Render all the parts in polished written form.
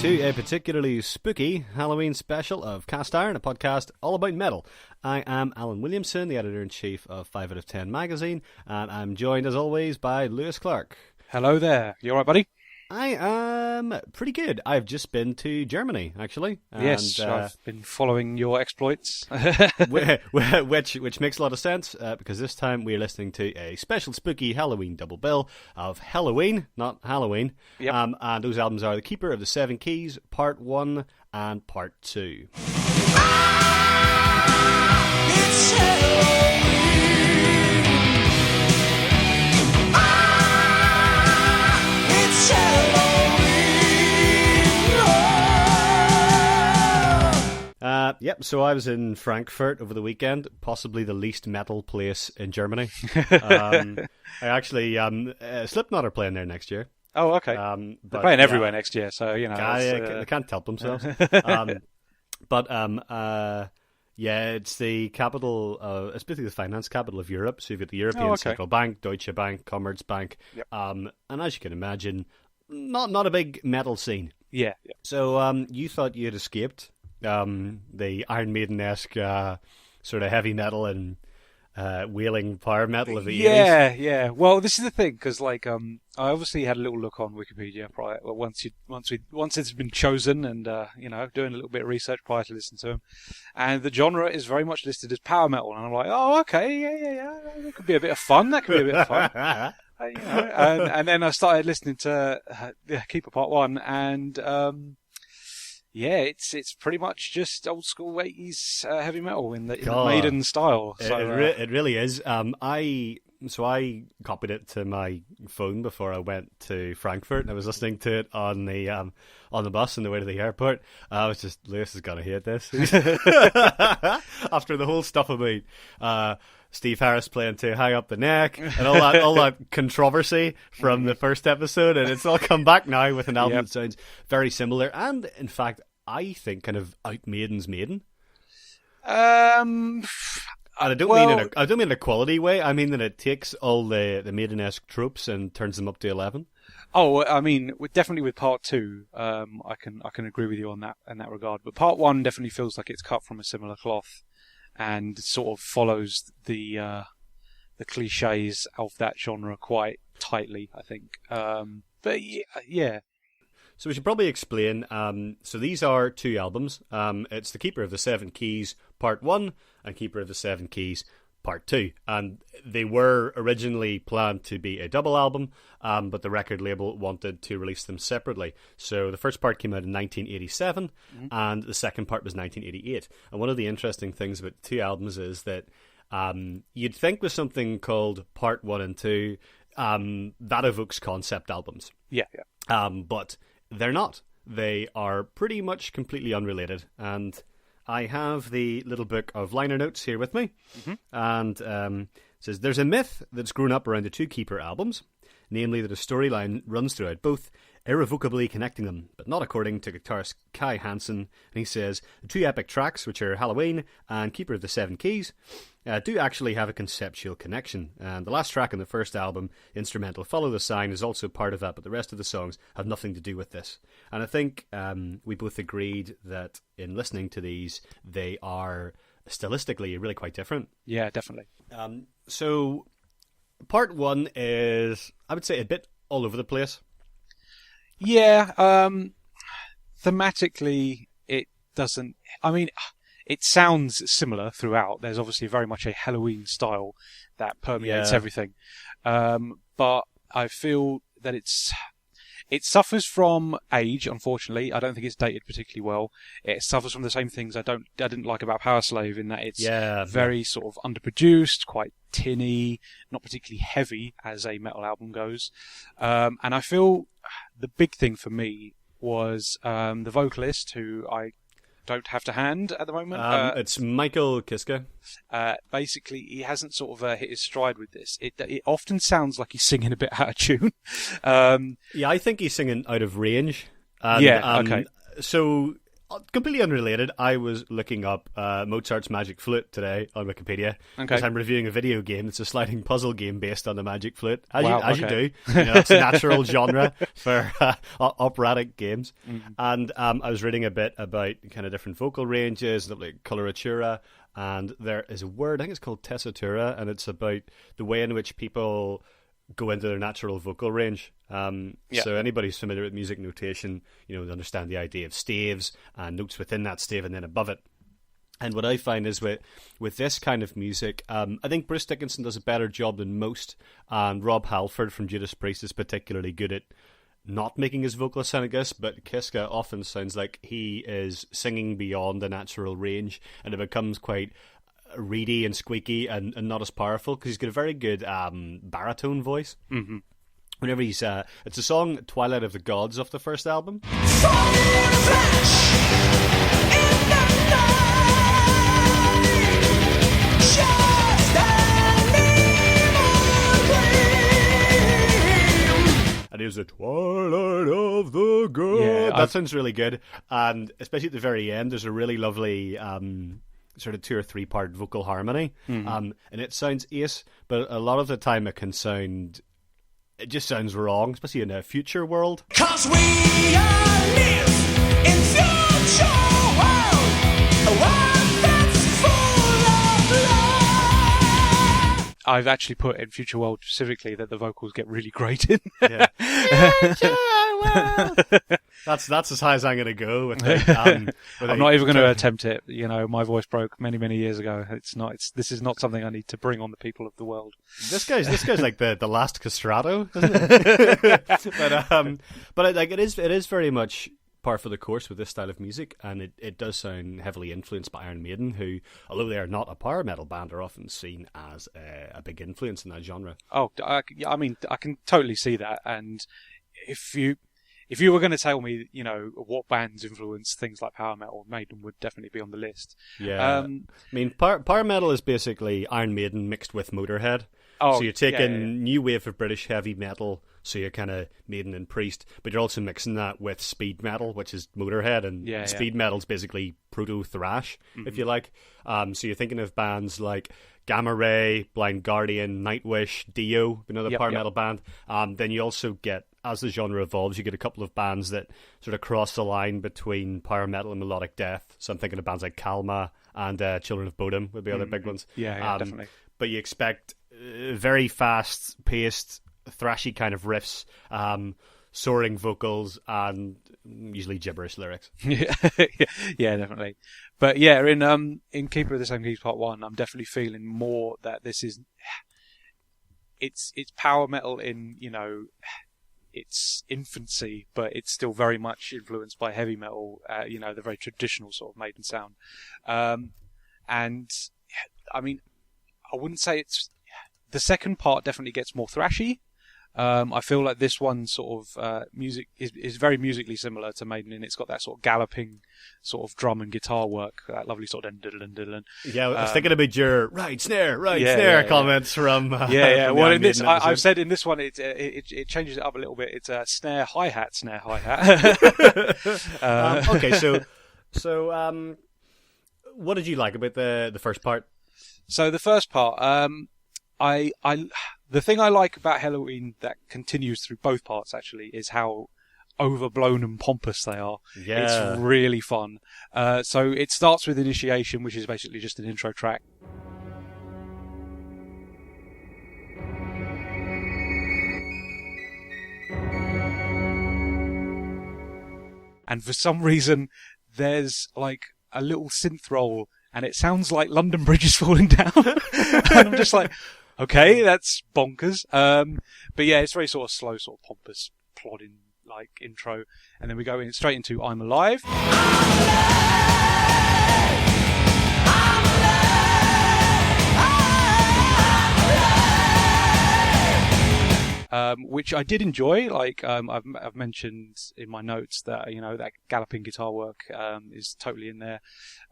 to a particularly spooky Halloween special of Cast Iron, a podcast all about metal. I am Alan Williamson, the editor-in-chief of 5 out of 10 magazine, and I'm joined as always by Lewis Clark. Hello there. You alright, buddy? I am pretty good. I've just been to Germany, actually. And, yes, I've been following your exploits. which makes a lot of sense, because this time we're listening to a special spooky Halloween double bill of Helloween, not Halloween. Yep. And those albums are The Keeper of the Seven Keys, Part 1 and Part 2. It's Helloween. It's Helloween. Yep, so I was in Frankfurt over the weekend, possibly the least metal place in Germany. I actually, Slipknot are playing there next year. Oh, okay. They're playing everywhere next year, so, you know. They can't help themselves. Yeah, it's the capital, it's basically the finance capital of Europe. So you've got the European Central Bank, Deutsche Bank, Commerzbank. Yep. And as you can imagine, not a big metal scene. Yeah. So you thought you had escaped the Iron Maiden-esque sort of heavy metal and wailing power metal of the 80s. Yeah. Well, this is the thing, because I obviously had a little look on Wikipedia prior. Well, once it's been chosen, and doing a little bit of research prior to listening to them, and the genre is very much listed as power metal, and I'm like, oh, okay, yeah, that could be a bit of fun. And then I started listening to Keeper Part 1, and it's pretty much just old school 80s heavy metal in the Maiden style. So, it really is. I copied it to my phone before I went to Frankfurt, and I was listening to it on the bus on the way to the airport. I was just, Lewis is gonna hate this after the whole stuff about Steve Harris playing Too High Up the Neck and all that controversy from the first episode, and it's all come back now with an album that sounds very similar, and in fact, I think kind of out Maiden's Maiden. And I don't mean in a quality way. I mean that it takes all the Maiden-esque tropes and turns them up to 11. Oh, I mean, definitely with Part 2, I can agree with you on that in that regard. But Part 1 definitely feels like it's cut from a similar cloth, and sort of follows the cliches of that genre quite tightly, I think. But yeah. So we should probably explain. So these are two albums. It's The Keeper of the Seven Keys Part 1 and Keeper of the Seven Keys Part 2. And they were originally planned to be a double album, but the record label wanted to release them separately. So the first part came out in 1987, and the second part was 1988. And one of the interesting things about the two albums is that you'd think with something called Part 1 and 2, that evokes concept albums. Yeah. But they're not. They are pretty much completely unrelated. And I have the little book of liner notes here with me. And it says, there's a myth that's grown up around the two Keeper albums, namely that a storyline runs throughout both, irrevocably connecting them, but not according to guitarist Kai Hansen. And he says, the two epic tracks, which are Helloween and Keeper of the Seven Keys, do actually have a conceptual connection. And the last track on the first album, instrumental Follow the Sign, is also part of that, but the rest of the songs have nothing to do with this. And I think we both agreed that in listening to these, they are stylistically really quite different. Yeah, definitely. So Part 1 is, I would say, a bit all over the place. Yeah, thematically, it doesn't. I mean, it sounds similar throughout. There's obviously very much a Helloween style that permeates everything. But I feel that it suffers from age, unfortunately. I don't think it's dated particularly well. It suffers from the same things I didn't like about Power Slave, in that it's very sort of underproduced, quite tinny, not particularly heavy as a metal album goes. And I feel the big thing for me was the vocalist, who I don't have to hand at the moment. It's Michael Kiske. Basically, he hasn't sort of hit his stride with this. It often sounds like he's singing a bit out of tune. I think he's singing out of range. Okay. So completely unrelated, I was looking up Mozart's Magic Flute today on Wikipedia because I'm reviewing a video game that's a sliding puzzle game based on the Magic Flute, as you do. It's a natural genre for operatic games. And I was reading a bit about kind of different vocal ranges, like coloratura, and there is a word, I think it's called tessitura, and it's about the way in which people go into their natural vocal range. So anybody who's familiar with music notation, they understand the idea of staves and notes within that stave and then above it. And what I find is with this kind of music, I think Bruce Dickinson does a better job than most, and Rob Halford from Judas Priest is particularly good at not making his vocals sound like this, but Kiska often sounds like he is singing beyond the natural range, and it becomes quite reedy and squeaky and not as powerful because he's got a very good baritone voice. Whenever he's it's a song Twilight of the Gods off the first album. And it was the Twilight of the Gods. That sounds really good, and especially at the very end there's a really lovely sort of 2 or 3 part vocal harmony, and it sounds ace, but a lot of the time it just sounds wrong, especially in a future world. 'Cause we all live in future world, a world that's full of love. I've actually put in Future World specifically that the vocals get really great in. Yeah. That's as high as I'm going to go with it. I'm not even going to attempt it. My voice broke many, many years ago. This is not something I need to bring on the people of the world. This guy's like the last castrato, isn't it? but it is very much par for the course with this style of music, and it does sound heavily influenced by Iron Maiden, who, although they are not a power metal band, are often seen as a big influence in that genre. Oh, I can totally see that. And if you were going to tell me, what bands influence things like power metal, Maiden would definitely be on the list. Yeah, power metal is basically Iron Maiden mixed with Motorhead. So you're taking new wave of British heavy metal, so you're kind of Maiden and Priest, but you're also mixing that with speed metal, which is Motorhead, and speed metal is basically proto-thrash, if you like. So you're thinking of bands like Gamma Ray, Blind Guardian, Nightwish, Dio, another power metal band. Then you also get, as the genre evolves, you get a couple of bands that sort of cross the line between power metal and melodic death. So I'm thinking of bands like Kalma and Children of Bodom would be other big ones. Yeah, definitely. But you expect very fast-paced, thrashy kind of riffs, soaring vocals, and usually gibberish lyrics. Yeah, definitely. But yeah, in Keeper of the Same Keys Part 1, I'm definitely feeling more that this is... It's power metal in, its infancy, but it's still very much influenced by heavy metal, the very traditional sort of Maiden sound. And, I mean, I wouldn't say it's... The second part definitely gets more thrashy. I feel like this one sort of music is very musically similar to Maiden, and it's got that sort of galloping sort of drum and guitar work, that lovely sort of diddle. Yeah, I was thinking about your right snare comments from Well, from in this, Maiden I've episode. said in this one, it changes it up a little bit. It's a snare hi hat. Okay, so what did you like about the first part? So the first part, the thing I like about Helloween that continues through both parts actually is how overblown and pompous they are. Yeah. It's really fun. So it starts with Initiation, which is basically just an intro track. And for some reason, there's like a little synth roll, and it sounds like London Bridge is falling down. And I'm just like, okay, that's bonkers. But yeah, it's very sort of slow, sort of pompous, plodding like intro, and then we go straight into I'm Alive. Which I did enjoy. Like I've mentioned in my notes that that galloping guitar work is totally in there,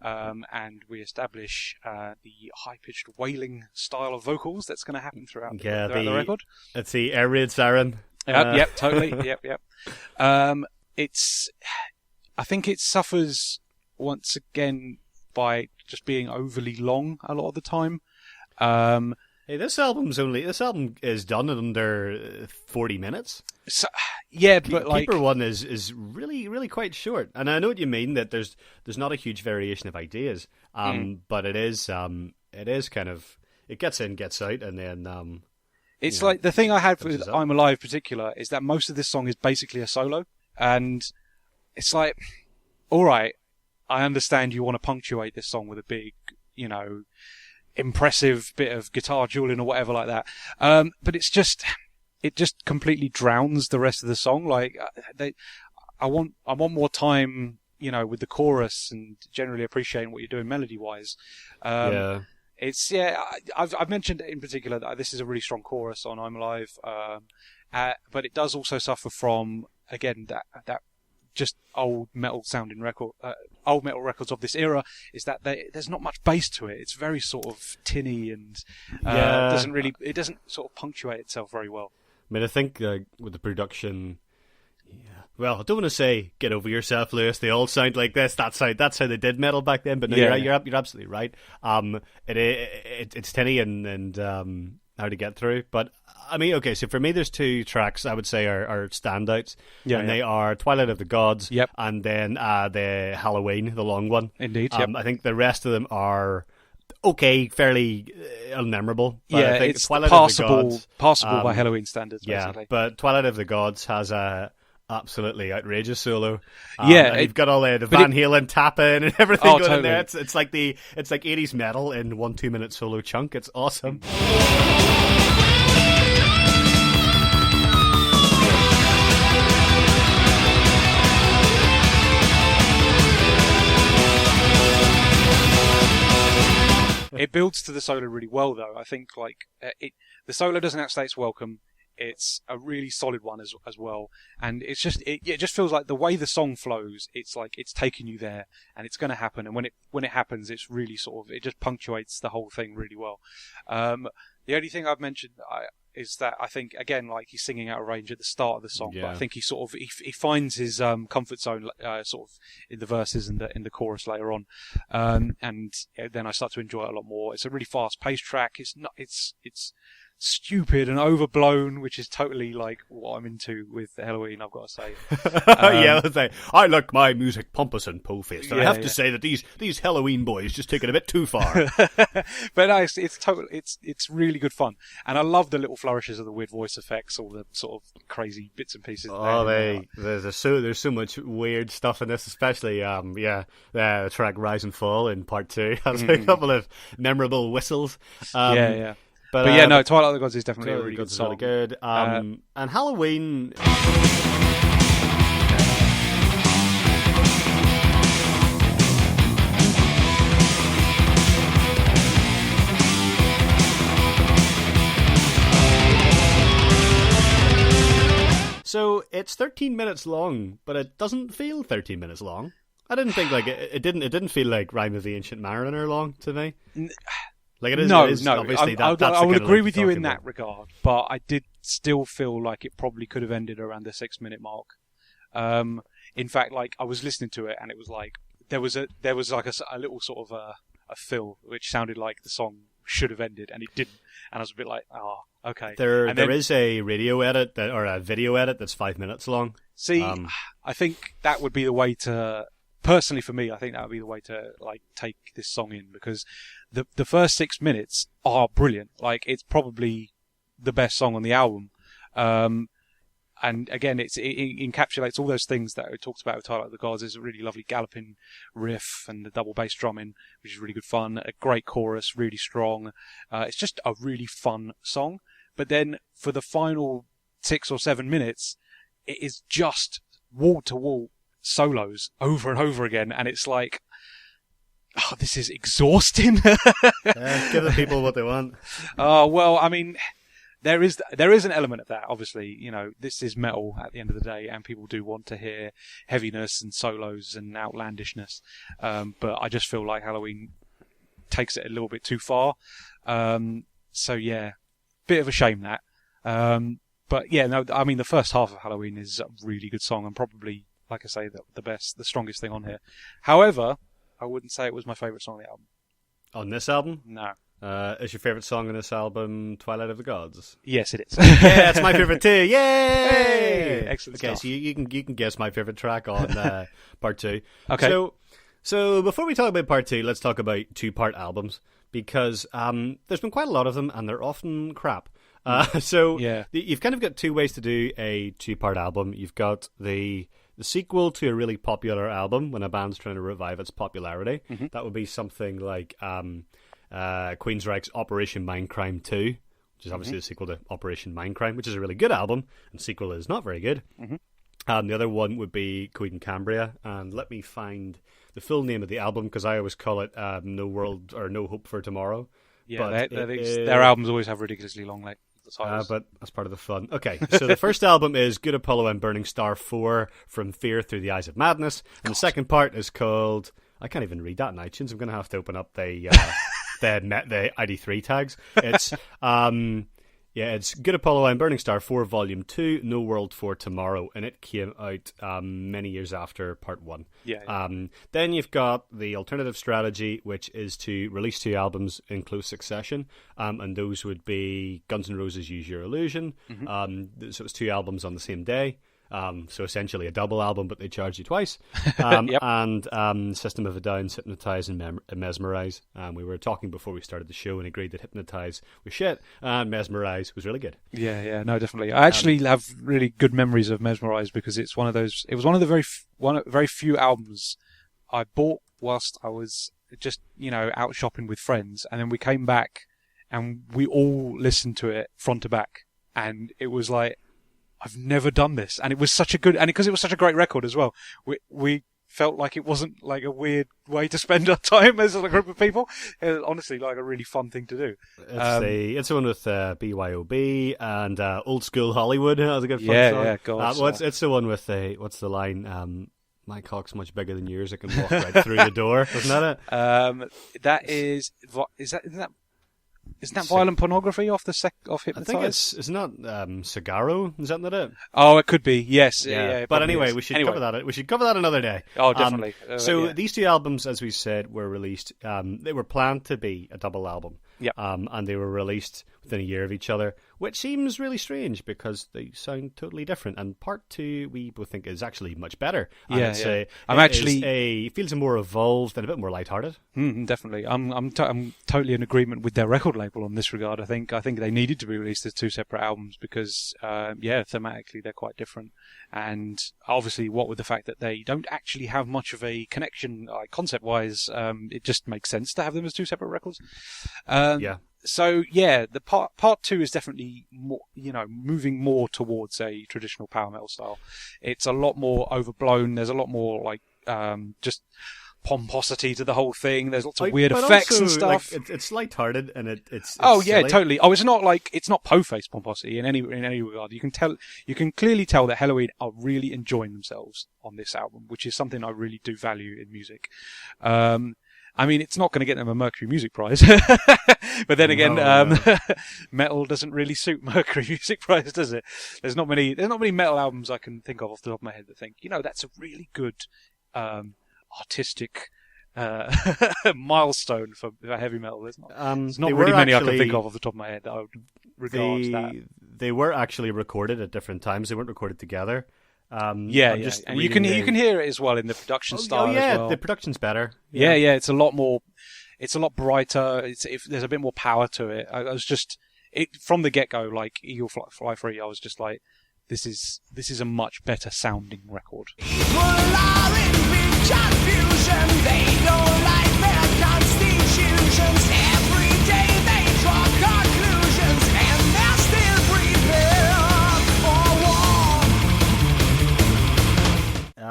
and we establish the high-pitched wailing style of vocals that's going to happen throughout the record. It's the air raid siren. Yep, totally. Yep. I think it suffers once again by just being overly long a lot of the time. Hey, this album is done in under 40 minutes. So, yeah, but like Keeper one is really, really quite short, and I know what you mean that there's not a huge variation of ideas, but it is kind of, it gets in, gets out, and then it's like the thing I had with I'm Alive in particular is that most of this song is basically a solo, and it's like, all right, I understand you want to punctuate this song with a big, impressive bit of guitar dueling or whatever like that, but it just completely drowns the rest of the song. Like I want more time, with the chorus and generally appreciating what you're doing melody wise. I've mentioned in particular that this is a really strong chorus on I'm Alive, but it does also suffer from, again, that just old metal sounding old metal records of this era, is that there's not much bass to it. It's very sort of tinny and it doesn't sort of punctuate itself very well. I mean, I think with the production, well, I don't want to say get over yourself, Lewis. They all sound like this. That's how they did metal back then. But no, you're absolutely right. It's tinny and hard to get through. But I mean, okay, so for me, there's two tracks I would say are standouts. And they are Twilight of the Gods, and then the Helloween, the long one. Indeed. I think the rest of them are okay, fairly unmemorable. But yeah, I think it's Twilight passable, of the Gods, passable by Helloween standards. Basically. Yeah, but Twilight of the Gods has a absolutely outrageous solo. Yeah, you've got all the Van Halen tap in and everything going in there. It's like 80s metal in 1-2 minute solo chunk. It's awesome. It builds to the solo really well, though. I think the solo doesn't outstay its welcome. It's a really solid one as well, and it just feels like the way the song flows. It's like it's taking you there, and it's going to happen. And when it happens, it's really it just punctuates the whole thing really well. The only thing I've mentioned is that I think, again, like he's singing out of range at the start of the song, but I think he sort of he finds his comfort zone sort of in the verses and in the chorus later on, and then I start to enjoy it a lot more. It's a really fast-paced track. It's stupid and overblown, which is totally like what I'm into with Helloween, I've got to say. I like my music pompous and po-faced, and I have to say that these Helloween boys just take it a bit too far. But no, it's really good fun, and I love the little flourishes of the weird voice effects, all the sort of crazy bits and pieces. There's so much weird stuff in this, especially the track Rise and Fall in part 2 has a couple of memorable whistles. But no, Twilight of the Gods is definitely a really good song. Really good. And Helloween. So it's 13 minutes long, but it doesn't feel 13 minutes long. I didn't think it didn't feel like Rime of the Ancient Mariner long to me. Like it is, no. Obviously, I would agree with you in about. that regard, but I did still feel like it probably could have ended around the 6-minute mark. In fact, like I was listening to it, and it was like there was like a little sort of a fill which sounded like the song should have ended, and it didn't. And I was a bit like, okay. There is a radio edit or a video edit that's 5 minutes long. See, I think that would be the way to. Personally, for me, I think that would be the way to like take this song in, because the first 6 minutes are brilliant. Like it's probably the best song on the album, and again, it encapsulates all those things that we talked about with Twilight of the Gods. There's a really lovely galloping riff and the double bass drumming, which is really good fun. A great chorus, really strong. It's just a really fun song. But then for the final 6 or 7 minutes, it is just wall to wall solos over and over again, and it's like, this is exhausting. Give the people what they want. Well, I mean, there is an element of that. Obviously, this is metal at the end of the day, and people do want to hear heaviness and solos and outlandishness. But I just feel like Helloween takes it a little bit too far. So yeah, bit of a shame that. But yeah, no, I mean the first half of Helloween is a really good song, and probably like I say, the strongest thing on here. However, I wouldn't say it was my favourite song on the album. On this album? No. Is your favourite song on this album Twilight of the Gods? Yes, it is. Yeah, it's my favourite too. Yay! Hey, excellent Okay, stuff. so you can guess my favourite track on part 2. Okay. So before we talk about part 2, let's talk about 2-part albums, because there's been quite a lot of them and they're often crap. You've kind of got 2 ways to do a 2-part album. You've got the sequel to a really popular album when a band's trying to revive its popularity. Mm-hmm. That would be something like Queensryche's Operation Mindcrime 2, which is obviously the sequel to Operation Mindcrime, which is a really good album, and sequel is not very good. Mm-hmm. The other one would be Queen and Cambria, and let me find the full name of the album, because I always call it No World or No Hope for Tomorrow. Yeah, their albums always have ridiculously long titles. But that's part of the fun. Okay, so the first album is Good Apollo and Burning Star 4, From Fear Through the Eyes of Madness, and the second part is called... I can't even read that in iTunes. I'm going to have to open up the ID3 tags. It's it's Good Apollo and Burning Star 4 Volume 2, No World for Tomorrow, and it came out many years after Part 1. Yeah. Then you've got the alternative strategy, which is to release 2 albums in close succession, and those would be Guns N' Roses' Use Your Illusion. So it was 2 albums on the same day. So essentially a double album, but they charge you twice. Yep. And System of a Down's Hypnotize and Mesmerize. We were talking before we started the show and agreed that Hypnotize was shit and Mesmerize was really good. Yeah, no, definitely. I actually have really good memories of Mesmerize because it was one of the very few albums I bought whilst I was just, out shopping with friends, and then we came back and we all listened to it front to back, and it was like, I've never done this, and it was such a good, and because it was such a great record as well, we felt like it wasn't like a weird way to spend our time as a group of people. It was honestly like a really fun thing to do. It's the one with BYOB and Old School Hollywood. That was a good fun song. Yeah, God. It's the one with what's the line? My cock's much bigger than yours. It can walk right through the door. Isn't that it? Isn't that Violent Pornography off Hypnotize? I think it's not Cigarro. Is that not it? Oh, it could be. Yes. Yeah. But anyway, we should cover that. We should cover that another day. Oh, definitely. These 2 albums, as we said, were released. They were planned to be a double album. Yep. And they were released within a year of each other, which seems really strange because they sound totally different. And part 2, we both think, is actually much better. And it feels more evolved and a bit more lighthearted. Definitely. I'm totally in agreement with their record label on this regard. I think they needed to be released as 2 separate albums because, thematically they're quite different. And obviously, what with the fact that they don't actually have much of a connection, concept-wise, it just makes sense to have them as 2 separate records. So the part 2 is definitely more, moving more towards a traditional power metal style. It's a lot more overblown. There's a lot more just pomposity to the whole thing. There's lots of weird effects also, and stuff. It's lighthearted and it's silly. Totally. Oh, it's not po-face pomposity in any regard. You can clearly tell that Helloween are really enjoying themselves on this album, which is something I really do value in music. It's not going to get them a Mercury Music Prize, but then again, metal doesn't really suit Mercury Music Prize, does it? There's not many metal albums I can think of off the top of my head that think, that's a really good artistic milestone for heavy metal. There's not really many I can think of off the top of my head that I would regard that. They were actually recorded at different times. They weren't recorded together. And you can hear it as well in the production style. As well. The production's better. Yeah, it's a lot brighter. There's a bit more power to it. I was just from the get go, like Eagle Fly Free. I was just like, this is a much better sounding record. People are in big confusion. They don't like their constitutions. Every day they draw conclusions, and they're still prepared for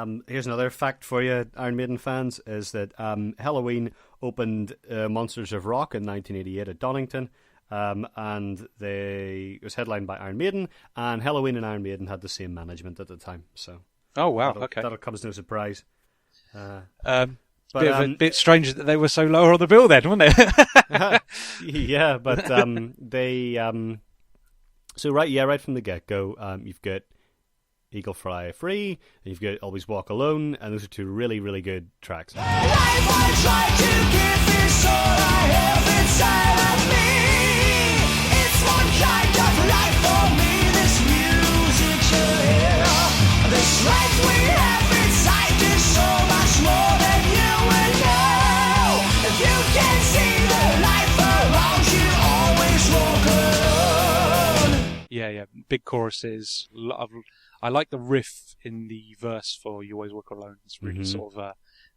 war. Here's another fact for you, Iron Maiden fans, is that Helloween opened Monsters of Rock in 1988 at Donington. And it was headlined by Iron Maiden, and Helloween and Iron Maiden had the same management at the time. So, oh wow, that'll come as no surprise. Bit strange that they were so lower on the bill then, weren't they? Yeah, but they right from the get go, you've got Eagle Fly Free, and you've got Always Walk Alone, and those are two really, really good tracks. Life I try to give is all I have inside of me. It's one kind of life for me, this music you hear. This life we have inside is so much more than you will know. If you can see the life around you, always walk alone. Yeah, big choruses. I like the riff in the verse for You Always Walk Alone. It's really sort of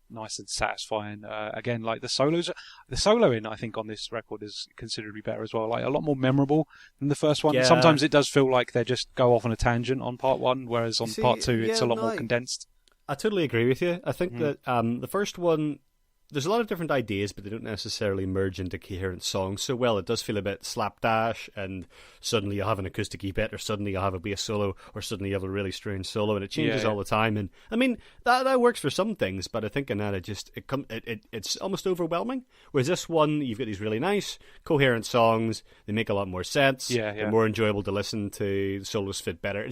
nice and satisfying. Again, like the soloing, I think, on this record is considerably better as well. Like a lot more memorable than the first one. Yeah. Sometimes it does feel like they just go off on a tangent on part one, whereas on part two, it's a lot more condensed. I totally agree with you. I think that the first one, there's a lot of different ideas, but they don't necessarily merge into coherent songs so well. It does feel a bit slapdash, and suddenly you have an acoustic bit, or suddenly you have a bass solo, or suddenly you have a really strange solo, and it changes all the time. And I mean, that works for some things, but I think in that it's almost overwhelming. Whereas this one, you've got these really nice, coherent songs. They make a lot more sense. They're more enjoyable to listen to. The solos fit better.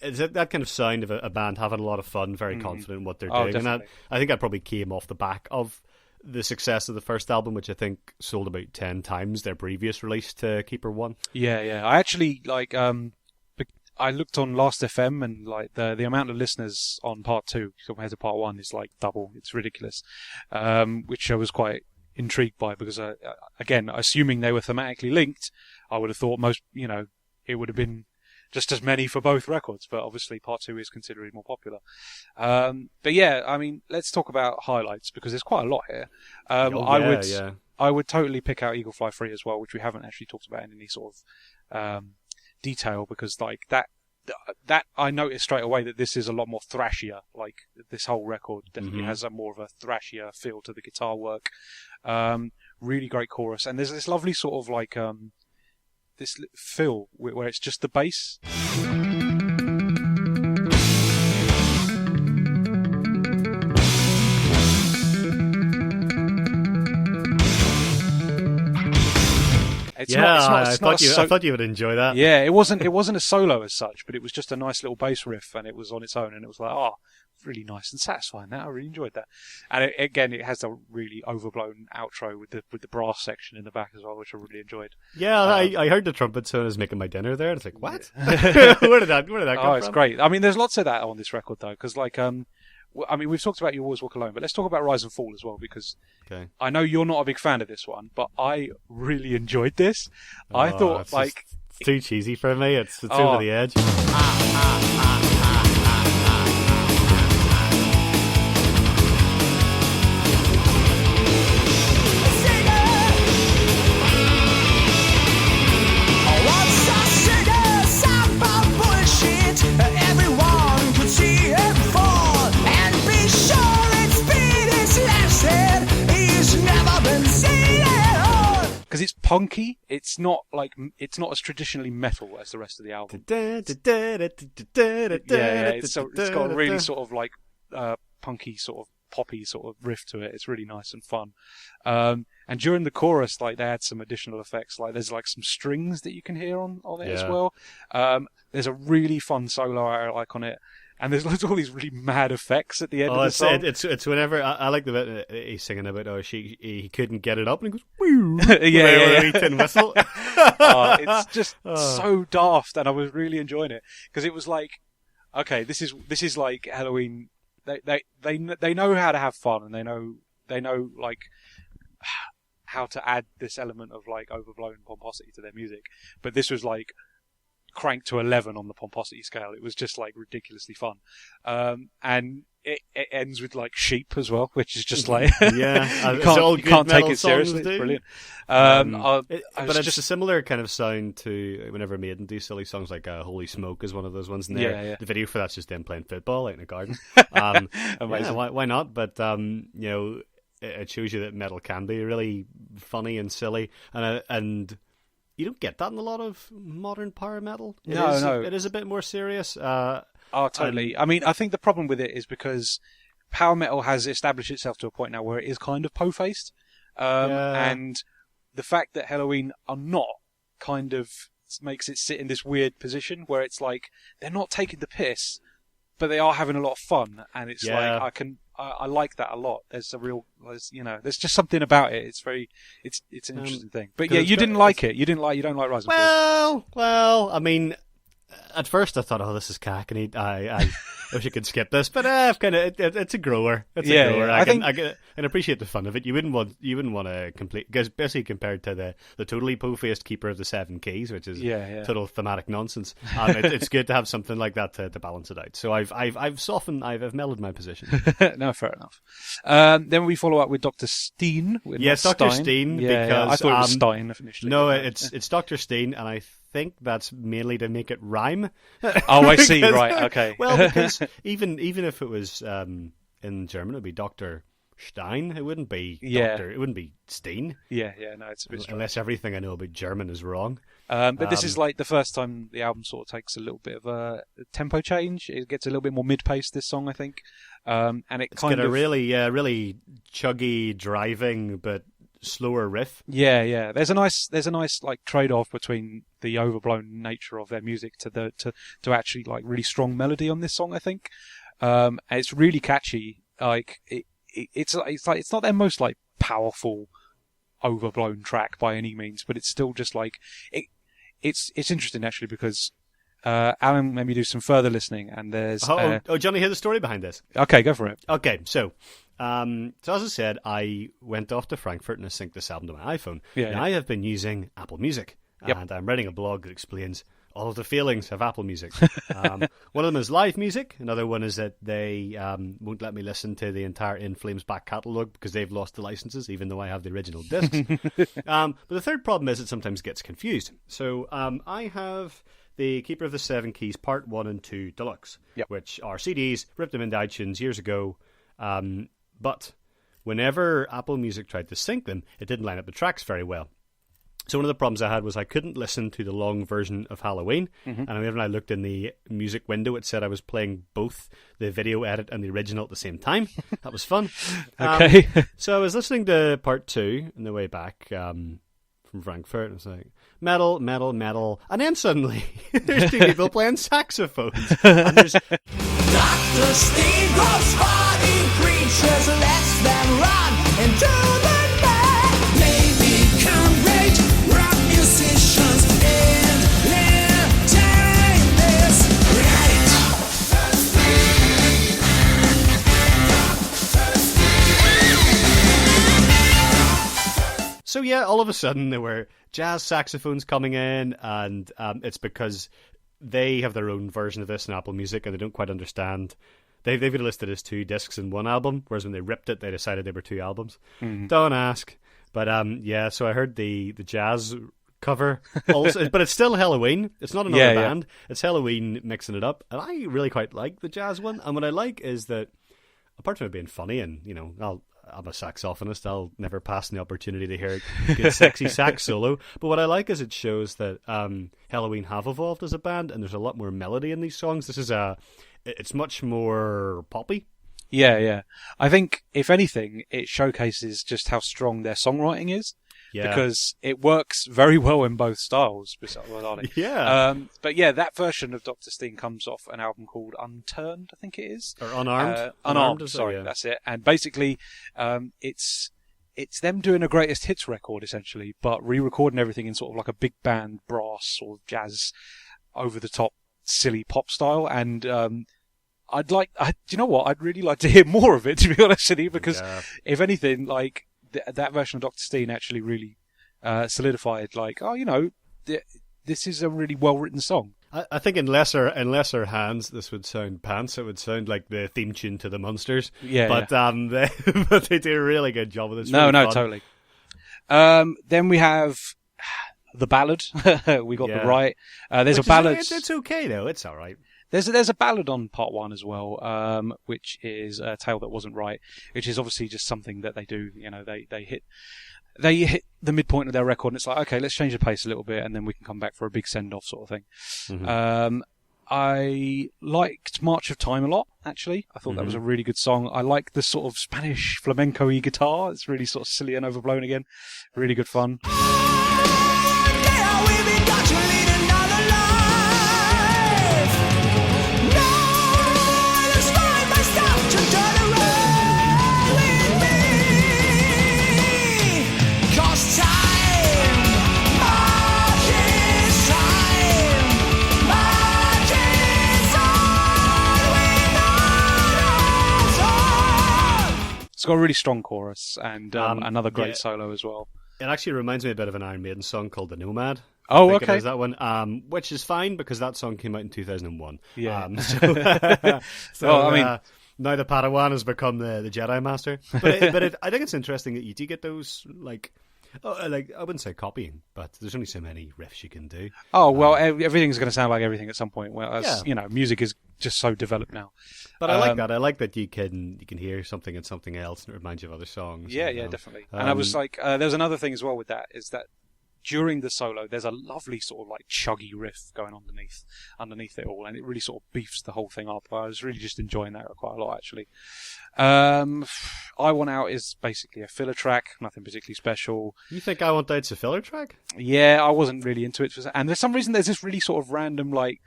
It's that kind of sound of a band having a lot of fun, very confident in what they're doing. Definitely. And I think that probably came off the back of the success of the first album, which I think sold about 10 times their previous release to Keeper One. Yeah. I actually, I looked on Last FM, and like the amount of listeners on part two compared to part one is like double. It's ridiculous, which I was quite intrigued by, because again, assuming they were thematically linked, I would have thought it would have been just as many for both records, but obviously part two is considerably more popular. But yeah, I mean, let's talk about highlights, because there's quite a lot here. I would totally pick out Eagle Fly Free as well, which we haven't actually talked about in any sort of detail, because like that I noticed straight away that this is a lot more thrashier. Like this whole record definitely has a more of a thrashier feel to the guitar work. Really great chorus, and there's this lovely sort of like this fill where it's just the bass. I thought you would enjoy that. Yeah, it wasn't a solo as such, but it was just a nice little bass riff, and it was on its own, and it was like, really nice and satisfying. That I really enjoyed that, and it has a really overblown outro with the brass section in the back as well, which I really enjoyed. Yeah, I heard the trumpet tone as making my dinner there. It's like, what? Where did that come from? Oh, it's great. I mean, there's lots of that on this record though, because like I mean, we've talked about You Always Walk Alone, but let's talk about Rise and Fall as well, because I know you're not a big fan of this one, but I really enjoyed this. I thought it's too cheesy for me. It's over the edge. Because it's punky, it's not as traditionally metal as the rest of the album. It's got a really sort of like punky sort of poppy sort of riff to it. It's really nice and fun. And during the chorus, like they had some additional effects. Like there's like some strings that you can hear on it as well. There's a really fun solo I like on it. And there's all these really mad effects at the end of the song. It's whenever I like the bit he's singing about he couldn't get it up, and he goes woo. yeah. Tin whistle. It's just so daft, and I was really enjoying it, because it was like, okay, this is like Helloween. They know how to have fun, and they know like how to add this element of like overblown pomposity to their music. But this was like cranked to 11 on the pomposity scale. It was just like ridiculously fun, and it ends with like sheep as well, which is just like you can't take it seriously. It's brilliant. But it's a similar kind of sound to whenever Maiden do silly songs like Holy Smoke is one of those ones. And the video for that's just them playing football out in a garden. Amazing. Why not? But it shows you that metal can be really funny and silly, and you don't get that in a lot of modern power metal. It is a bit more serious. Totally. I mean, I think the problem with it is because power metal has established itself to a point now where it is kind of po-faced. And the fact that Helloween are not kind of makes it sit in this weird position where it's like they're not taking the piss, but they are having a lot of fun, and it's like I like that a lot. There's there's just something about it. It's it's an interesting thing. But yeah, you didn't like it. You don't like Rise and Fall. Well, I mean, at first I thought, oh, this is cackney. I wish I could skip this, but it's a grower. It's a grower. I can appreciate the fun of it. You wouldn't want to complete, because basically compared to the totally po-faced Keeper of the Seven Keys, which is total thematic nonsense. It's good to have something like that to balance it out. So I've softened, I've mellowed my position. No, fair enough. Then we follow up with Dr. Steen. Yes, Dr. Steen. Yeah, because I thought it was Stein initially. No, it's Dr. Steen, and I think that's mainly to make it rhyme. Oh, I see. Right, okay. Well, because even if it was in German, it would be Dr. Stein. It wouldn't be Doctor. It wouldn't be Steen. Yeah, no, it's a bit strange. Unless everything I know about German is wrong. But this is like the first time the album sort of takes a little bit of a tempo change. It gets a little bit more mid-paced, this song, I think. And it's kind of really chuggy driving, but slower riff. Yeah. There's a nice like trade-off between the overblown nature of their music to actually like really strong melody on this song, I think. And it's really catchy. Like it's not their most like powerful overblown track by any means, but it's still just like it's interesting actually, because Alan made me do some further listening, and there's do you want to hear the story behind this? Okay, go for it. Okay, so as I said, I went off to Frankfurt and I synced this album to my iPhone. Now, I have been using Apple Music, and I'm writing a blog that explains all of the failings of Apple Music. One of them is live music. Another one is that they won't let me listen to the entire In Flames back catalogue because they've lost the licenses, even though I have the original discs. But the third problem is it sometimes gets confused. So I have the Keeper of the Seven Keys Part 1 and 2 Deluxe, which are CDs, ripped them into iTunes years ago. But whenever Apple Music tried to sync them, it didn't line up the tracks very well. So one of the problems I had was I couldn't listen to the long version of Helloween, and whenever I looked in the music window, it said I was playing both the video edit and the original at the same time. That was fun. Okay. So I was listening to Part 2 on the way back from Frankfurt, and I was like, metal, metal, metal, and then suddenly there's two people playing saxophones. And there's Dr. Steve goes fighting creatures, lets them run into the night. They become great rock musicians and live time this right. So yeah, all of a sudden there were jazz saxophones coming in, and it's because they have their own version of this in Apple Music, and they don't quite understand. They've got it listed as 2 discs in 1 album, whereas when they ripped it, they decided they were 2 albums. Don't ask. But so I heard the jazz cover, also, but it's still Helloween. It's not another band. It's Helloween mixing it up, and I really quite like the jazz one. And what I like is that, apart from it being funny, and I'm a saxophonist, I'll never pass the opportunity to hear a good sexy sax solo. But what I like is it shows that Helloween have evolved as a band, and there's a lot more melody in these songs. It's much more poppy. Yeah. I think, if anything, it showcases just how strong their songwriting is. Yeah. Because it works very well in both styles, bizarrely. Yeah. But yeah, that version of Dr. Steen comes off an album called Unturned, I think it is. Or Unarmed. Unarmed, sorry, that's it. And basically, it's them doing a greatest hits record, essentially, but re-recording everything in sort of like a big band brass or jazz, over-the-top, silly pop style. And do you know what? I'd really like to hear more of it, to be honest with you, because if anything, like, that version of Dr. Steen actually really solidified, like, this is a really well-written song. I think in lesser hands, this would sound pants. It would sound like the theme tune to the Munsters. Yeah. But they do a really good job of this. No, totally. Then we have the ballad. We got the right. There's a ballad. It's okay though. It's all right. There's a ballad on part 1 as well, which is A Tale That Wasn't Right, which is obviously just something that they do. They hit the midpoint of their record, and it's like, okay, let's change the pace a little bit, and then we can come back for a big send-off sort of thing. Mm-hmm. I liked March of Time a lot, actually. I thought that was a really good song. I like the sort of Spanish flamenco-y guitar. It's really sort of silly and overblown again. Really good fun. Yeah, we've been got you leading got a really strong chorus and another great yeah. solo as well. It actually reminds me a bit of an Iron Maiden song called The Nomad. Oh, I think okay. it is that one, which is fine because that song came out in 2001. Yeah. So, I mean, now the Padawan has become the Jedi Master. But I think it's interesting that you do get those, like I wouldn't say copying, but there's only so many riffs you can do. Oh, well, everything's going to sound like everything at some point. Well, Yeah. you know, music is just so developed now. But I like that. I like that you can hear something in something else and it reminds you of other songs. Yeah, yeah, definitely. And I was like, there's another thing as well with that, is that during the solo, there's a lovely sort of like chuggy riff going underneath it all, and it really sort of beefs the whole thing up. I was really just enjoying that quite a lot, actually. I Want Out is basically a filler track, nothing particularly special. You think I Want Out's a filler track? Yeah, I wasn't really into it. And there's some reason there's this really sort of random, like,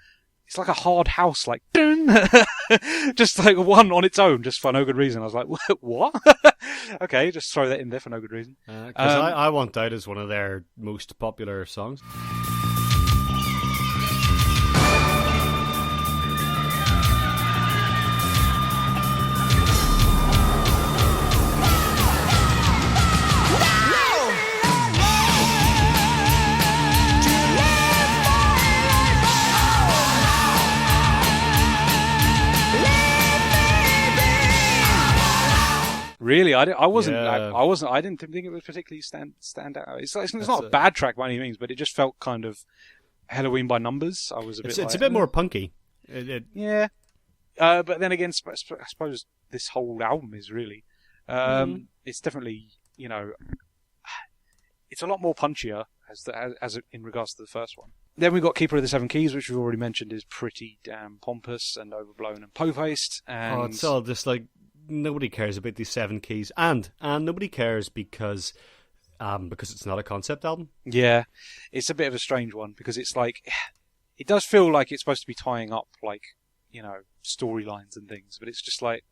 it's like a hard house, like, dun! Just like one on its own, just for no good reason. I was like, what? Okay, just throw that in there for no good reason. Because I Want Out is one of their most popular songs. Really, I wasn't. Yeah. I didn't think it was particularly stand out. It's not a bad track by any means, but it just felt kind of Helloween by numbers. I was a bit. It's a bit more punky. Yeah, but then again, I suppose this whole album is really. It's definitely, you know, it's a lot more punchier as in regards to the first one. Then we got Keeper of the Seven Keys, which we've already mentioned is pretty damn pompous and overblown and po-faced. And it's all just like. Nobody cares about these 7 keys, and nobody cares because it's not a concept album. Yeah, it's a bit of a strange one because it's like it does feel like it's supposed to be tying up, like, you know, storylines and things, but it's just like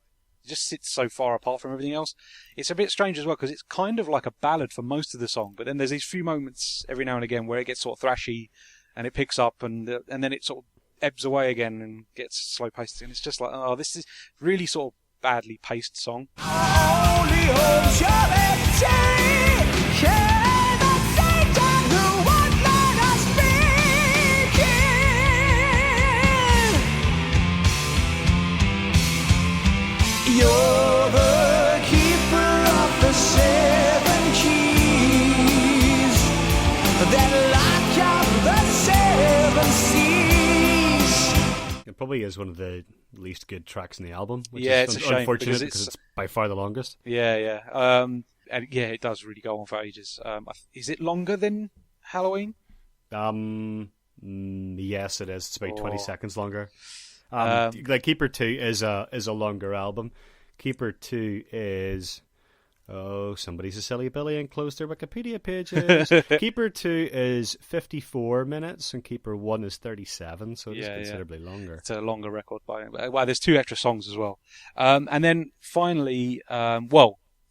it just sits so far apart from everything else. It's a bit strange as well because it's kind of like a ballad for most of the song, but then there's these few moments every now and again where it gets sort of thrashy and it picks up and then it sort of ebbs away again and gets slow paced, and it's just like, oh, this is really sort of badly paced song. Only hope shall it hear the Satan who won't let us begin. You're the keeper of the 7 keys that lock up the 7 seas. It probably is one of the least good tracks in the album. Which Yeah, is it's a shame, unfortunate because it's by far the longest. Yeah. And yeah, it does really go on for ages. Is it longer than Helloween? Yes, it is. It's about 20 seconds longer. Um, Like Keeper 2 is a longer album. Keeper 2 is... Oh, somebody's a silly Billy and closed their Wikipedia pages. Keeper 2 is 54 minutes and Keeper 1 is 37, so it is considerably longer. It's a longer record. Well, there's 2 extra songs as well. And then finally,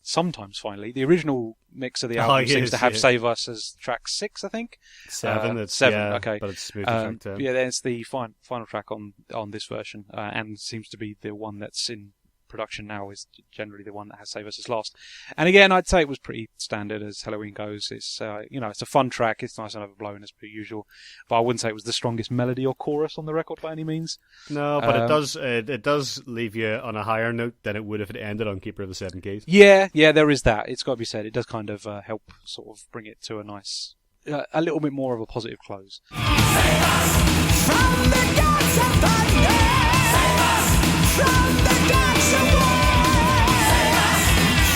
sometimes finally, the original mix of the album seems to have Save Us as track 6, I think. 7. It's 7, yeah, okay. But it's smooth track 10. Yeah, there's the final track on this version, and seems to be the one that's in production now, is generally the one that has Save Us as last. And again, I'd say it was pretty standard as Helloween goes. It's it's a fun track. It's nice and overblown as per usual, but I wouldn't say it was the strongest melody or chorus on the record by any means. No, but it does leave you on a higher note than it would if it ended on Keeper of the 7 Keys. Yeah, there is that. It's got to be said. It does kind of help sort of bring it to a nice, a little bit more of a positive close. Save us from the gods of thunder. Save us from the gods of war. Save us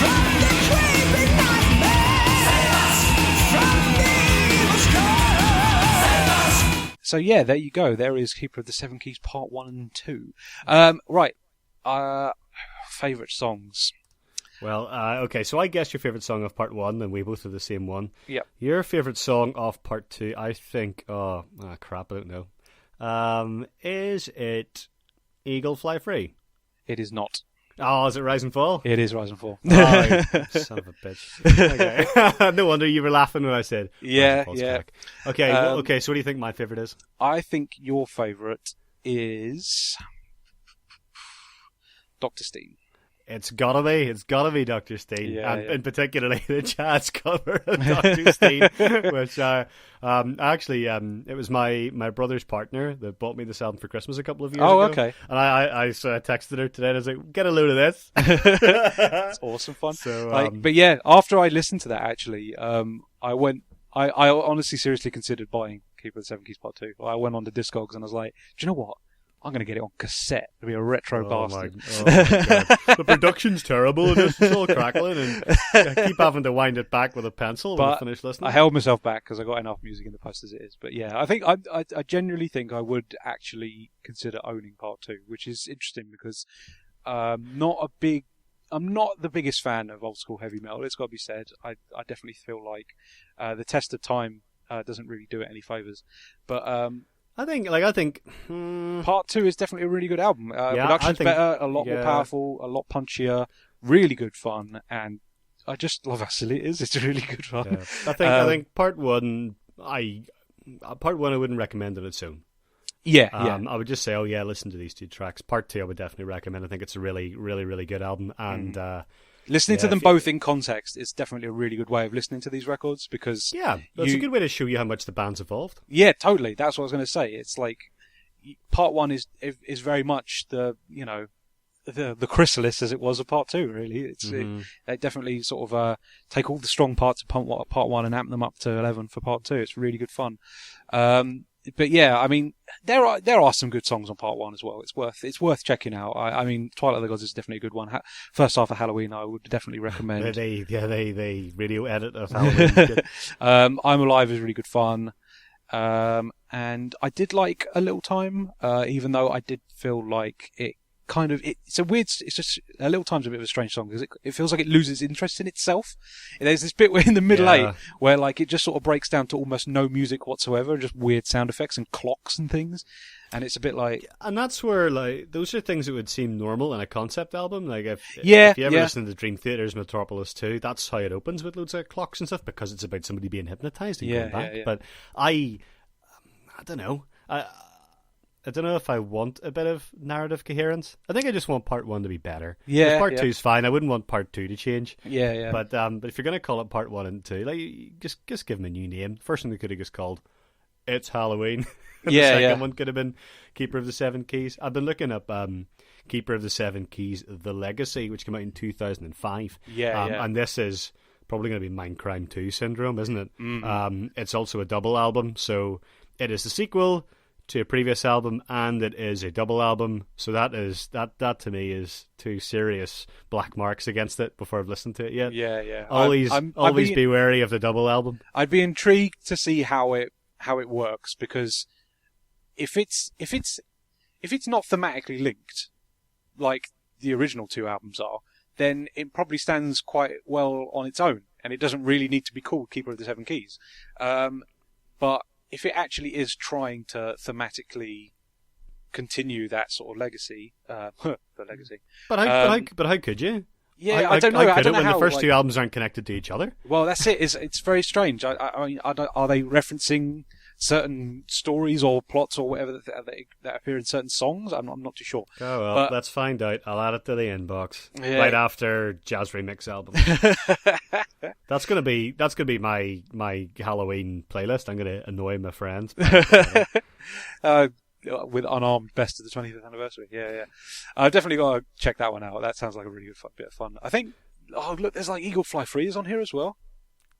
from the creeping nightmare. Save us from the evil scourge. Save us. So yeah, there you go. There is Keeper of the 7 Keys Part 1 and 2. Right. Favourite songs. Well, okay, so I guess your favourite song of Part 1, and we both have the same one. Yep. Your favourite song of Part 2, I think, crap, I don't know. Is it Eagle Fly Free? It is not. Oh, is it Rise and Fall? It is Rise and Fall. Oh, son of a bitch. Okay. No wonder you were laughing when I said Yeah, Rise and Fall's yeah. correct. Okay, okay, so what do you think my favourite is? I think your favourite is Dr. Steen. It's gotta be Dr. Steen, Yeah, and yeah. in particularly the jazz cover of Dr. Steen, which actually it was my brother's partner that bought me this album for Christmas a couple of years ago. Oh, okay. And I texted her today and I was like, get a load of this. It's awesome fun. So, but yeah, after I listened to that, actually, I honestly seriously considered buying Keeper of the Seven Keys Part 2. I went on to Discogs and I was like, do you know what? I'm going to get it on cassette. It'll be a retro bastard. Oh my God. The production's terrible. It's all crackling, and I keep having to wind it back with a pencil when I finish listening. I held myself back because I got enough music in the post as it is. But yeah, I think I genuinely think I would actually consider owning Part 2, which is interesting because I'm not the biggest fan of old school heavy metal. It's got to be said. I definitely feel like the test of time doesn't really do it any favors. But I think Part 2 is definitely a really good album. Production's better, a lot more powerful, a lot punchier, really good fun, and I just love how silly it is. It's really good fun. Yeah. I think Part 1, I wouldn't recommend on its own. Yeah. I would just say, listen to these two tracks. Part 2, I would definitely recommend. I think it's a really, really, really good album, and listening to them both in context is definitely a really good way of listening to these records because that's a good way to show you how much the band's evolved. Yeah, totally. That's what I was going to say. It's like Part 1 is very much the chrysalis as it was of Part 2. Really, they definitely sort of take all the strong parts of Part 1 and amp them up to 11 for Part 2. It's really good fun. But yeah, I mean, there are some good songs on Part 1 as well. It's worth checking out. I mean, Twilight of the Gods is definitely a good one. First half of Helloween, I would definitely recommend. They radio edit of Helloween. I'm Alive is really good fun. And I did like A Little Time, even though I did feel like it's just A Little Time's a bit of a strange song because it feels like it loses interest in itself. There's this bit where in the middle 8 where like it just sort of breaks down to almost no music whatsoever, just weird sound effects and clocks and things, and it's a bit like. And that's where like those are things that would seem normal in a concept album. Like if you ever listen to Dream Theater's Metropolis 2, that's how it opens with loads of clocks and stuff because it's about somebody being hypnotized and going back. But I don't know. I don't know if I want a bit of narrative coherence. I think I just want Part 1 to be better. Yeah, Part 2 is fine. I wouldn't want Part 2 to change. Yeah. But if you're going to call it Part 1 and 2, like just give them a new name. First one they could have just called It's Halloween. The second one could have been Keeper of the Seven Keys. I've been looking up Keeper of the Seven Keys, The Legacy, which came out in 2005. And this is probably going to be Mindcrime 2 syndrome, isn't it? Mm-hmm. It's also a double album, so it is the sequel to a previous album, and it is a double album. So that to me is two serious black marks against it before I've listened to it yet. Yeah. Always be wary of the double album. I'd be intrigued to see how it works because if it's not thematically linked like the original two albums are, then it probably stands quite well on its own, and it doesn't really need to be called Keeper of the Seven Keys. But if it actually is trying to thematically continue that sort of legacy, the legacy. But how could you? Yeah, I don't know. I don't know when how the first two albums aren't connected to each other. Well, that's it. It's very strange. I mean, are they referencing certain stories or plots or whatever that appear in certain songs? I'm not too sure. Oh well, let's find out. I'll add it to the inbox right after Jazz Remix album. That's gonna be my Halloween playlist. I'm gonna annoy my friends. With Unarmed Best of the 25th anniversary. Yeah. I've definitely got to check that one out. That sounds like a really good bit of fun. I think, look, there's like Eagle Fly Free is on here as well.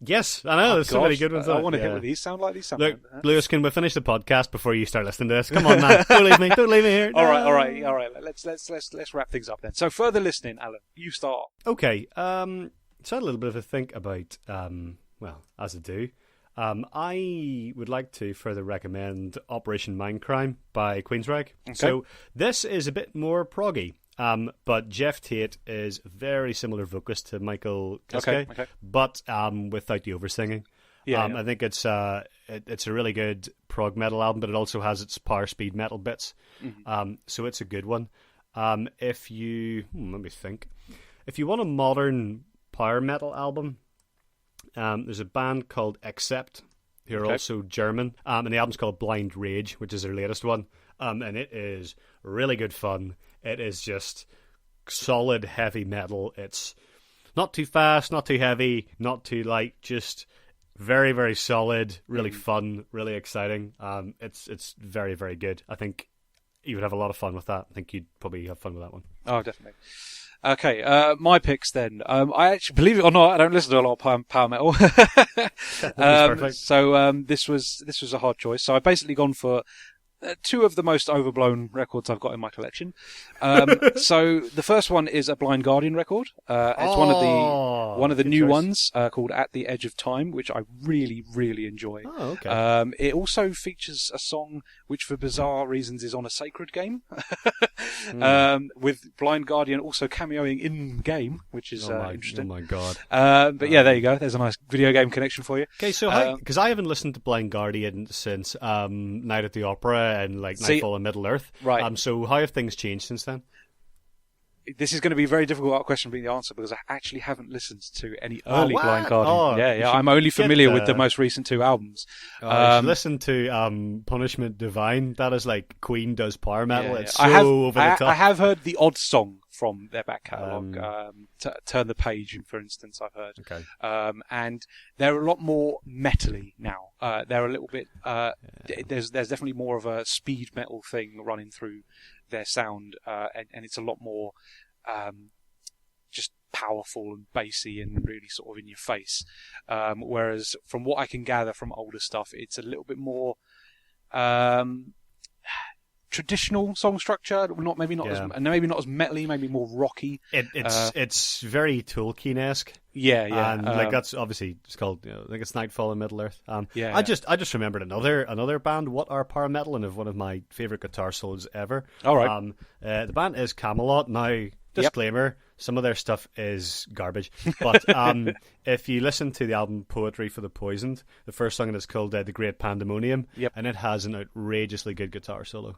Yes, I know. There's so many good ones. I want to hear what these sound like. Look, Lewis, can we finish the podcast before you start listening to this? Come on, man. Don't leave me. Don't leave me here. All right. Let's wrap things up then. So further listening, Alan, you start. Okay. So I had a little bit of a think about, as I do. I would like to further recommend Operation Mindcrime by Queensrÿche. Okay. So this is a bit more proggy, but Jeff Tate is very similar vocalist to Michael Kiske, but without the over-singing. I think it's a really good prog metal album, but it also has its power speed metal bits. Mm-hmm. So it's a good one. If you let me think, if you want a modern power metal album. There's a band called Accept, who are also German, and the album's called Blind Rage, which is their latest one, and it is really good fun. It is just solid heavy metal. It's not too fast, not too heavy, not too light, just very, very solid, really fun, really exciting. It's very, very good. I think you would have a lot of fun with that. I think you'd probably have fun with that one. Oh, definitely. Okay, my picks then. I actually, believe it or not, I don't listen to a lot of power metal. So this was a hard choice. So I've basically gone for two of the most overblown records I've got in my collection. So the first one is a Blind Guardian record. It's one of the new ones called "At the Edge of Time," which I really, really enjoy. Oh, okay. It also features a song which, for bizarre reasons, is on a Sacred game, with Blind Guardian also cameoing in game, which is interesting. Oh my god! But yeah, there you go. There's a nice video game connection for you. Okay, so because I haven't listened to Blind Guardian since Night at the Opera and Nightfall and Middle Earth. Right. So how have things changed since then? This is going to be a very difficult question to be the answer because I actually haven't listened to any early Blind Guardian. Yeah. I'm only familiar with the most recent two albums. You should listen to Punishment Divine. That is like Queen does power metal. It's so over the top. I have heard the odd song from their back catalogue. Turn the Page, for instance, I've heard. Okay. And they're a lot more metally now. They're a little bit. There's definitely more of a speed metal thing running through their sound, and it's a lot more just powerful and bassy and really sort of in your face. Whereas from what I can gather from older stuff, it's a little bit more traditional song structure. Maybe not as metally, maybe more rocky. It's very Tolkien-esque. Yeah. And that's obviously it's called. I think it's Nightfall and Middle Earth. I just remembered another band. What are power metal and of one of my favorite guitar solos ever. All right. The band is Camelot. Now, disclaimer: some of their stuff is garbage. But if you listen to the album Poetry for the Poisoned, the first song is called "The Great Pandemonium," and it has an outrageously good guitar solo.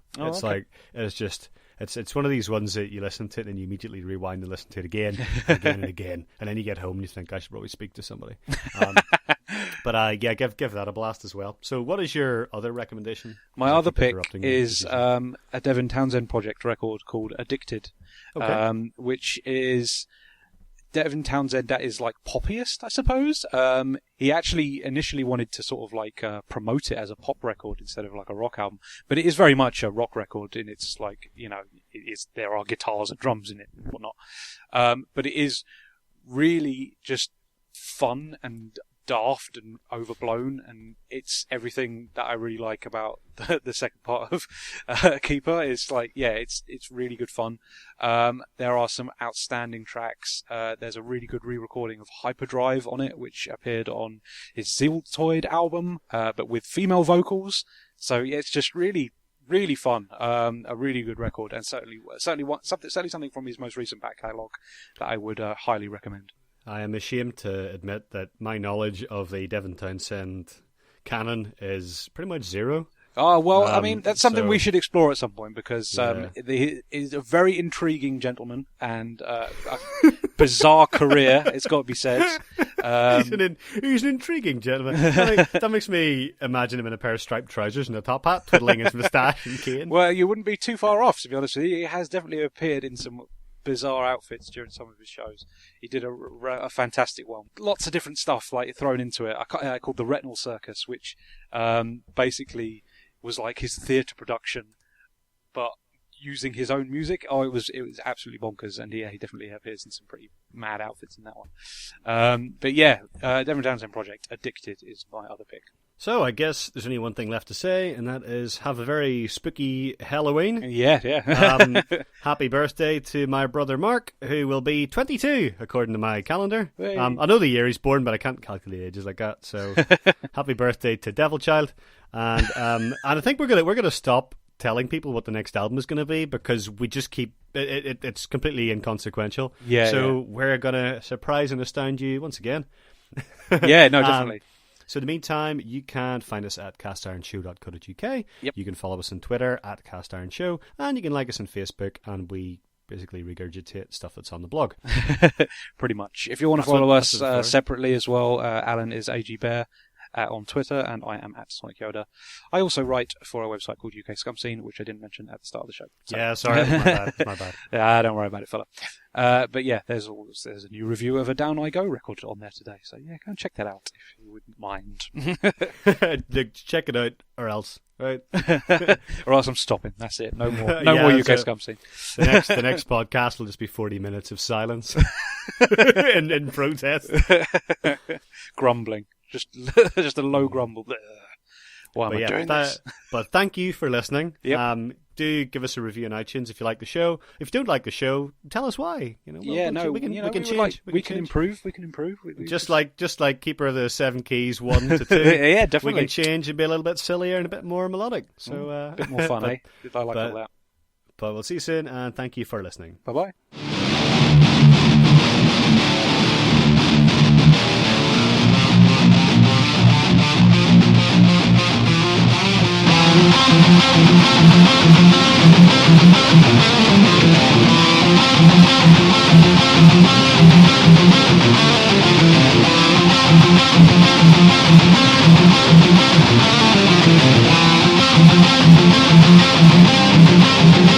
It's one of these ones that you listen to it and you immediately rewind and listen to it again and again and again, and then you get home and you think I should probably speak to somebody. But give that a blast as well. So, what is your other recommendation? My other pick is a Devin Townsend Project record called "Addicted," which is Devin Townsend that is like poppiest, I suppose. He actually initially wanted to sort of like promote it as a pop record instead of like a rock album, but it is very much a rock record, and it's like, there are guitars and drums in it and whatnot. But it is really just fun and daft and overblown, and it's everything that I really like about the second part of Keeper. It's like, it's really good fun. There are some outstanding tracks. There's a really good re-recording of Hyperdrive on it, which appeared on his Ziltoid album, but with female vocals. So it's just really, really fun. A really good record, and certainly something from his most recent back catalogue that I would highly recommend. I am ashamed to admit that my knowledge of the Devin Townsend canon is pretty much zero. Oh, well, I mean, that's something we should explore at some point, because he's a very intriguing gentleman and a bizarre career, it's got to be said. He's an intriguing gentleman. That makes me imagine him in a pair of striped trousers and a top hat, twiddling his moustache and cane. Well, you wouldn't be too far off, to be honest with you. He has definitely appeared in some bizarre outfits during some of his shows. He did a fantastic one. Lots of different stuff like thrown into it. Called the Retinal Circus, which basically was like his theatre production, but using his own music. Oh, it was absolutely bonkers, and he definitely appears in some pretty mad outfits in that one. But Devin Townsend Project, Addicted, is my other pick. So I guess there's only one thing left to say, and that is have a very spooky Helloween. Yeah. Happy birthday to my brother Mark, who will be 22 according to my calendar. Hey. I know the year he's born, but I can't calculate ages like that. So happy birthday to Devil Child, and I think we're gonna stop telling people what the next album is going to be, because we just keep it's completely inconsequential. We're gonna surprise and astound you once again. Yeah, no, definitely. So in the meantime, you can find us at castironshow.co.uk. Yep. You can follow us on Twitter at castironshow, and you can like us on Facebook, and we basically regurgitate stuff that's on the blog. Pretty much. If you want to follow us separately as well, Alan is AG Bear, on Twitter, and I am at Sonic Yoda. I also write for a website called UK Scum Scene, which I didn't mention at the start of the show. So. Yeah, sorry, my bad. Yeah, don't worry about it, fella. But yeah, there's a new review of a Down I Go record on there today, so yeah, go and check that out if you wouldn't mind. Check it out, or else, right? Or else I'm stopping. That's it. No more. No more UK Scum Scene. The next podcast will just be 40 minutes of silence in protest, grumbling, just a low grumble. Why am I doing this? But thank you for listening. Yep. Do give us a review on iTunes if you like the show. If you don't like the show, tell us why. We can change. We can improve. Just like Keeper of the Seven Keys 1 to 2. Yeah, definitely. We can change and be a little bit sillier and a bit more melodic. So a bit more fun, I like all that. But we'll see you soon, and thank you for listening. Bye bye. We'll be right back.